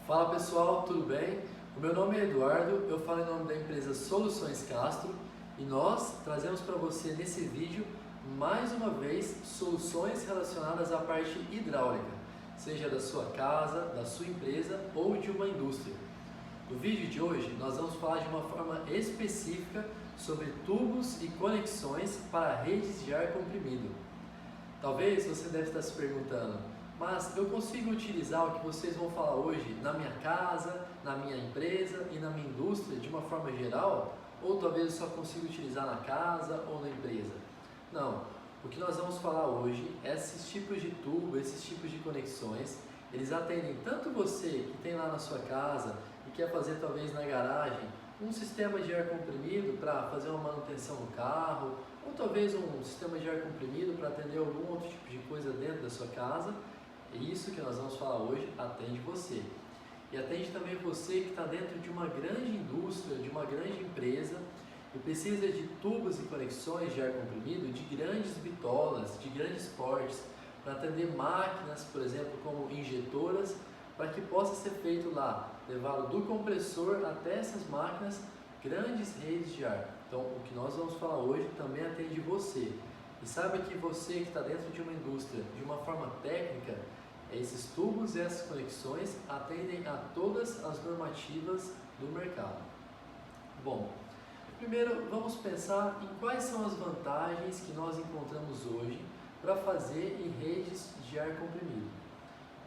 Fala pessoal, tudo bem? O meu nome é Eduardo, eu falo em nome da empresa Soluções Castro e nós trazemos para você nesse vídeo mais uma vez soluções relacionadas à parte hidráulica, seja da sua casa, da sua empresa ou de uma indústria. No vídeo de hoje nós vamos falar de uma forma específica sobre tubos e conexões para redes de ar comprimido. Talvez você deve estar se perguntando, mas eu consigo utilizar o que vocês vão falar hoje na minha casa, na minha empresa e na minha indústria de uma forma geral? Ou talvez eu só consiga utilizar na casa ou na empresa? Não, o que nós vamos falar hoje, esses tipos de tubo, esses tipos de conexões, eles atendem tanto você que tem lá na sua casa e quer fazer talvez na garagem um sistema de ar comprimido para fazer uma manutenção no carro, ou talvez um sistema de ar comprimido para atender algum outro tipo de coisa dentro da sua casa. É isso que nós vamos falar hoje, atende você. E atende também você que está dentro de uma grande indústria, de uma grande empresa e precisa de tubos e conexões de ar comprimido de grandes bitolas, de grandes portes, para atender máquinas, por exemplo, como injetoras, para que possa ser feito lá, levado do compressor até essas máquinas, grandes redes de ar. Então, o que nós vamos falar hoje também atende você. E saiba que você que está dentro de uma indústria, de uma forma técnica, esses tubos e essas conexões atendem a todas as normativas do mercado. Bom, primeiro vamos pensar em quais são as vantagens que nós encontramos hoje para fazer em redes de ar comprimido.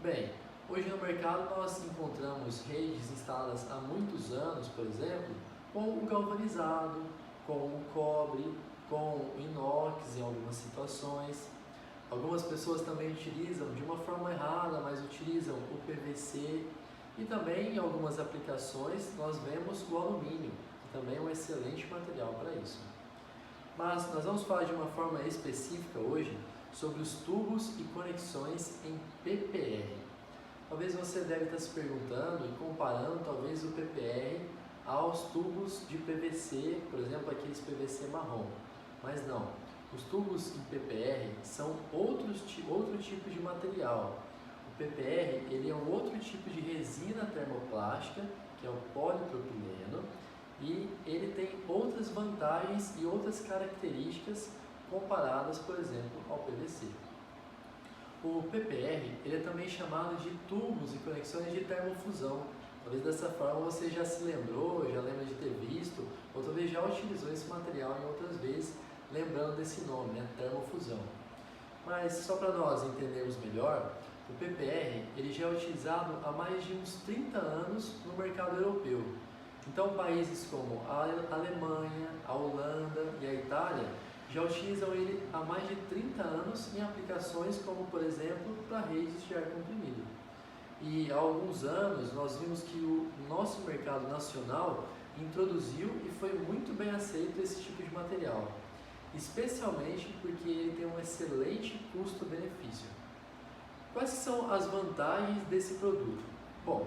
Bem, hoje no mercado nós encontramos redes instaladas há muitos anos, por exemplo, com o galvanizado, com o cobre, com o inox em algumas situações. Algumas pessoas também utilizam de uma forma errada, mas utilizam o PVC e também em algumas aplicações nós vemos o alumínio, que também é um excelente material para isso. Mas nós vamos falar de uma forma específica hoje sobre os tubos e conexões em PPR. Talvez você deve estar se perguntando e comparando talvez o PPR aos tubos de PVC, por exemplo, aqueles PVC marrom, mas não. Os tubos em PPR são outro tipo de material. O PPR ele é um outro tipo de resina termoplástica, que é o polipropileno, e ele tem outras vantagens e outras características comparadas, por exemplo, ao PVC. O PPR ele é também chamado de tubos e conexões de termofusão. Talvez dessa forma você já se lembrou, já lembra de ter visto, ou talvez já utilizou esse material em outras vezes, lembrando desse nome, né? Termofusão. Mas só para nós entendermos melhor, o PPR ele já é utilizado há mais de uns 30 anos no mercado europeu. Então países como a Alemanha, a Holanda e a Itália já utilizam ele há mais de 30 anos em aplicações como, por exemplo, para redes de ar comprimido. E há alguns anos nós vimos que o nosso mercado nacional introduziu e foi muito bem aceito esse tipo de material, especialmente porque ele tem um excelente custo-benefício. Quais são as vantagens desse produto? Bom,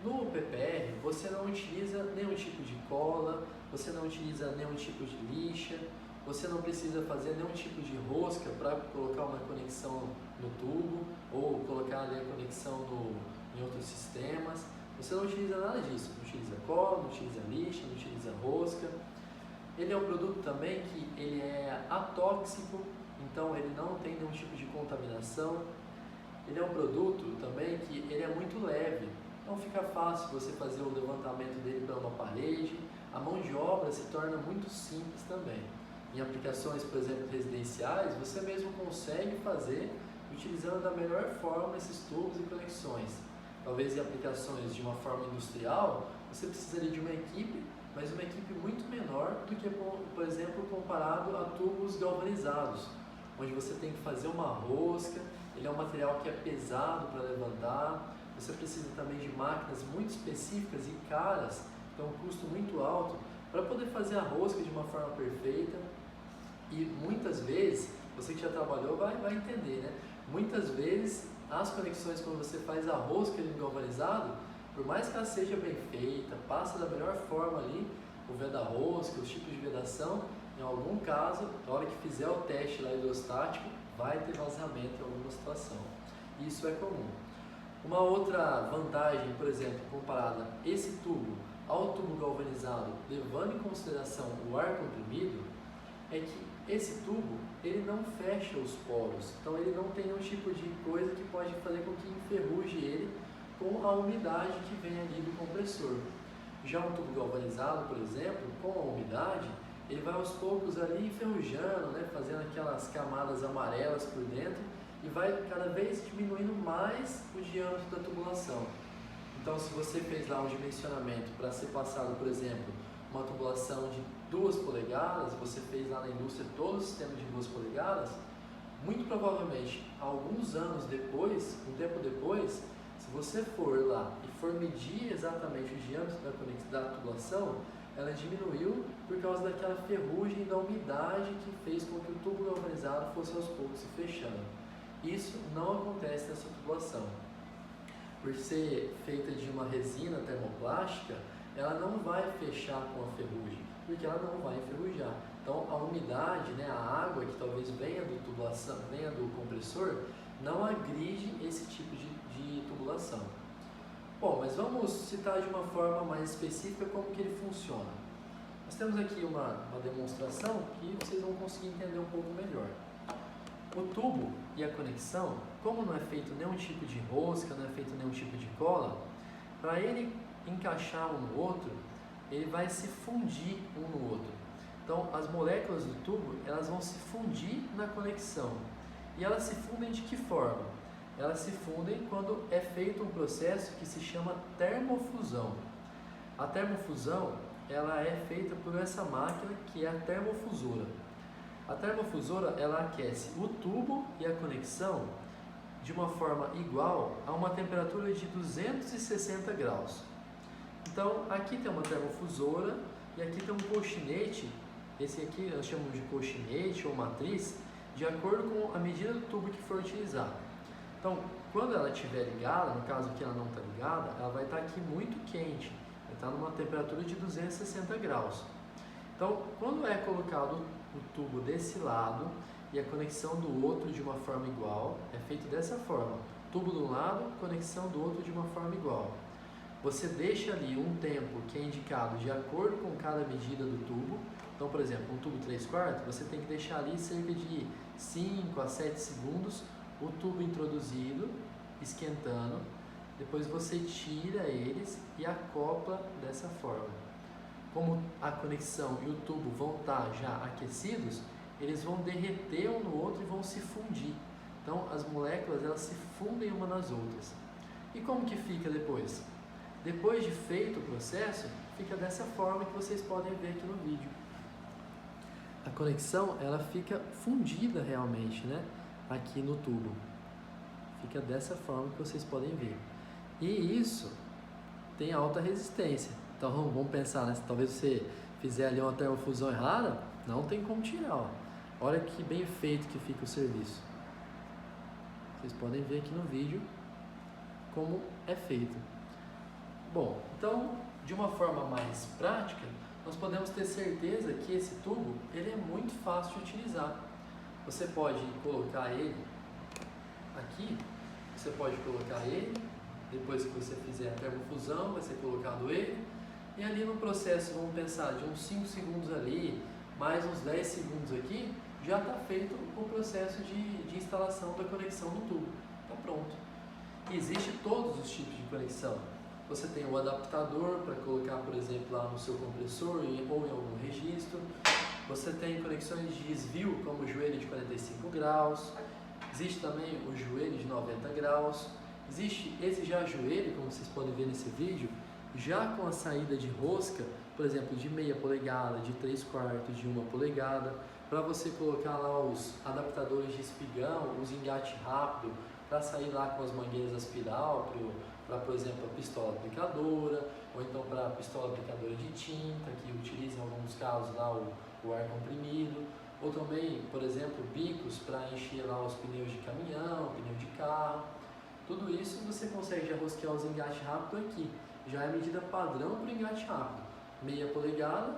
no PPR você não utiliza nenhum tipo de cola, você não utiliza nenhum tipo de lixa, você não precisa fazer nenhum tipo de rosca para colocar uma conexão no tubo ou colocar ali a conexão em outros sistemas. Você não utiliza nada disso, não utiliza cola, não utiliza lixa, não utiliza rosca. Ele é um produto também que ele é atóxico, então ele não tem nenhum tipo de contaminação. Ele é um produto também que ele é muito leve, então fica fácil você fazer o levantamento dele para uma parede. A mão de obra se torna muito simples também. Em aplicações, por exemplo, residenciais, você mesmo consegue fazer utilizando da melhor forma esses tubos e conexões. Talvez em aplicações de uma forma industrial, você precisaria de uma equipe, mas uma equipe muito menor do que, por exemplo, comparado a tubos galvanizados, onde você tem que fazer uma rosca, ele é um material que é pesado para levantar, você precisa também de máquinas muito específicas e caras, então um custo muito alto, para poder fazer a rosca de uma forma perfeita. E muitas vezes, você que já trabalhou vai entender, né? Muitas vezes as conexões, quando você faz a rosca no galvanizado, por mais que ela seja bem feita, passa da melhor forma ali, o veda-rosca, os tipos de vedação, em algum caso, na hora que fizer o teste lá hidrostático, vai ter vazamento em alguma situação. Isso é comum. Uma outra vantagem, por exemplo, comparada esse tubo ao tubo galvanizado, levando em consideração o ar comprimido, é que esse tubo ele não fecha os poros, então ele não tem nenhum tipo de coisa que pode fazer com que enferruje ele com a umidade que vem ali do compressor. Já um tubo galvanizado, por exemplo, com a umidade, ele vai aos poucos ali enferrujando, né, fazendo aquelas camadas amarelas por dentro e vai cada vez diminuindo mais o diâmetro da tubulação. Então, se você fez lá um dimensionamento para ser passado, por exemplo, uma tubulação de 2 polegadas, você fez lá na indústria todo o sistema de 2 polegadas, muito provavelmente, alguns anos depois, um tempo depois, se você for lá e for medir exatamente o diâmetro da tubulação, ela diminuiu por causa daquela ferrugem da umidade que fez com que o tubo galvanizado fosse aos poucos se fechando. Isso não acontece nessa tubulação. Por ser feita de uma resina termoplástica, ela não vai fechar com a ferrugem, porque ela não vai enferrujar. Então a umidade, né, a água que talvez venha do tubulação, venha do compressor, não agride esse tipo de tubulação. Bom, mas vamos citar de uma forma mais específica como que ele funciona. Nós temos aqui uma demonstração que vocês vão conseguir entender um pouco melhor. O tubo e a conexão, como não é feito nenhum tipo de rosca, não é feito nenhum tipo de cola, para ele encaixar um no outro, ele vai se fundir um no outro. Então, as moléculas do tubo, elas vão se fundir na conexão. E elas se fundem de que forma? Elas se fundem quando é feito um processo que se chama termofusão. A termofusão, ela é feita por essa máquina que é a termofusora. A termofusora, ela aquece o tubo e a conexão de uma forma igual a uma temperatura de 260 graus. Então, aqui tem uma termofusora e aqui tem um colchinete. Esse aqui nós chamamos de colchinete ou matriz, de acordo com a medida do tubo que for utilizado. Então, quando ela estiver ligada, no caso aqui ela não está ligada, ela vai estar aqui muito quente, vai estar numa temperatura de 260 graus. Então, quando é colocado o tubo desse lado e a conexão do outro de uma forma igual, é feito dessa forma, tubo de um lado, conexão do outro de uma forma igual. Você deixa ali um tempo que é indicado de acordo com cada medida do tubo. Então, por exemplo, um tubo 3/4, você tem que deixar ali cerca de 5 a 7 segundos o tubo introduzido, esquentando, depois você tira eles e acopla dessa forma. Como a conexão e o tubo vão estar já aquecidos, eles vão derreter um no outro e vão se fundir. Então as moléculas elas se fundem uma nas outras. E como que fica depois? Depois de feito o processo, fica dessa forma que vocês podem ver aqui no vídeo. A conexão ela fica fundida realmente, né? Aqui no tubo. Fica dessa forma que vocês podem ver. E isso tem alta resistência. Então vamos pensar, né? Se talvez você fizer ali uma termofusão errada, não tem como tirar. Ó. Olha que bem feito que fica o serviço. Vocês podem ver aqui no vídeo como é feito. Bom, então de uma forma mais prática, nós podemos ter certeza que esse tubo ele é muito fácil de utilizar. Você pode colocar ele aqui, você pode colocar ele, depois que você fizer a termofusão, vai ser colocado ele, e ali no processo, vamos pensar, de uns 5 segundos ali, mais uns 10 segundos aqui, já está feito o processo de instalação da conexão no tubo, está pronto. E existe todos os tipos de conexão. Você tem o adaptador para colocar, por exemplo, lá no seu compressor ou em algum registro. Você tem conexões de desvio, como o joelho de 45 graus. Existe também o joelho de 90 graus. Existe esse já joelho, como vocês podem ver nesse vídeo, já com a saída de rosca, por exemplo, de meia polegada, de 3/4, de 1 polegada, para você colocar lá os adaptadores de espigão, os engate rápido, para sair lá com as mangueiras aspiral, para, por exemplo, a pistola aplicadora, ou então para a pistola aplicadora de tinta, que utiliza em alguns casos lá o ar comprimido, ou também, por exemplo, bicos para encher lá os pneus de caminhão, pneu de carro. Tudo isso você consegue já rosquear os engates rápidos aqui. Já é medida padrão para o engate rápido. Meia polegada,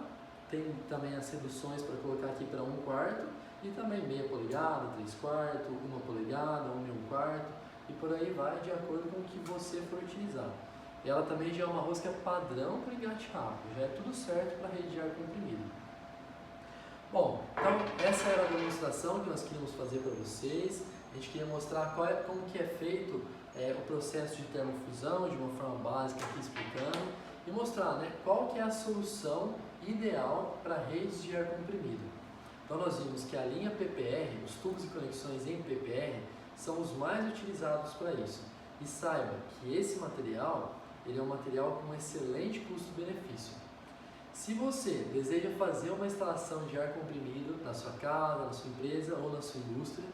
tem também as reduções para colocar aqui para 1/4 e também meia polegada, 3/4, 1 polegada, 1 e 1/4. e por aí vai, de acordo com o que você for utilizar. Ela também já é uma rosca padrão para o engate rápido, já é tudo certo para rede de ar comprimido. Bom, então essa era a demonstração que nós queríamos fazer para vocês. A gente queria mostrar como que é feito o processo de termofusão de uma forma básica aqui explicando e mostrar qual que é a solução ideal para redes de ar comprimido. Então nós vimos que a linha PPR, os tubos e conexões em PPR, são os mais utilizados para isso. E saiba que esse material, ele é um material com excelente custo-benefício. Se você deseja fazer uma instalação de ar comprimido na sua casa, na sua empresa ou na sua indústria,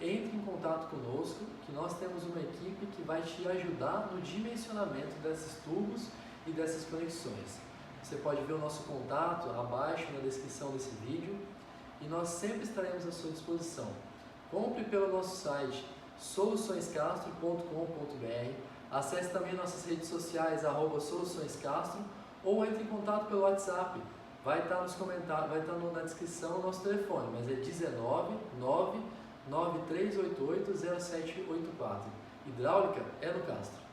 entre em contato conosco, que nós temos uma equipe que vai te ajudar no dimensionamento desses tubos e dessas conexões. Você pode ver o nosso contato abaixo na descrição desse vídeo e nós sempre estaremos à sua disposição. Compre pelo nosso site soluçõescastro.com.br, acesse também nossas redes sociais @soluçõescastro ou entre em contato pelo WhatsApp. Vai estar nos comentários, vai estar na descrição o nosso telefone, mas é 19 993880784. Hidráulica é no Castro.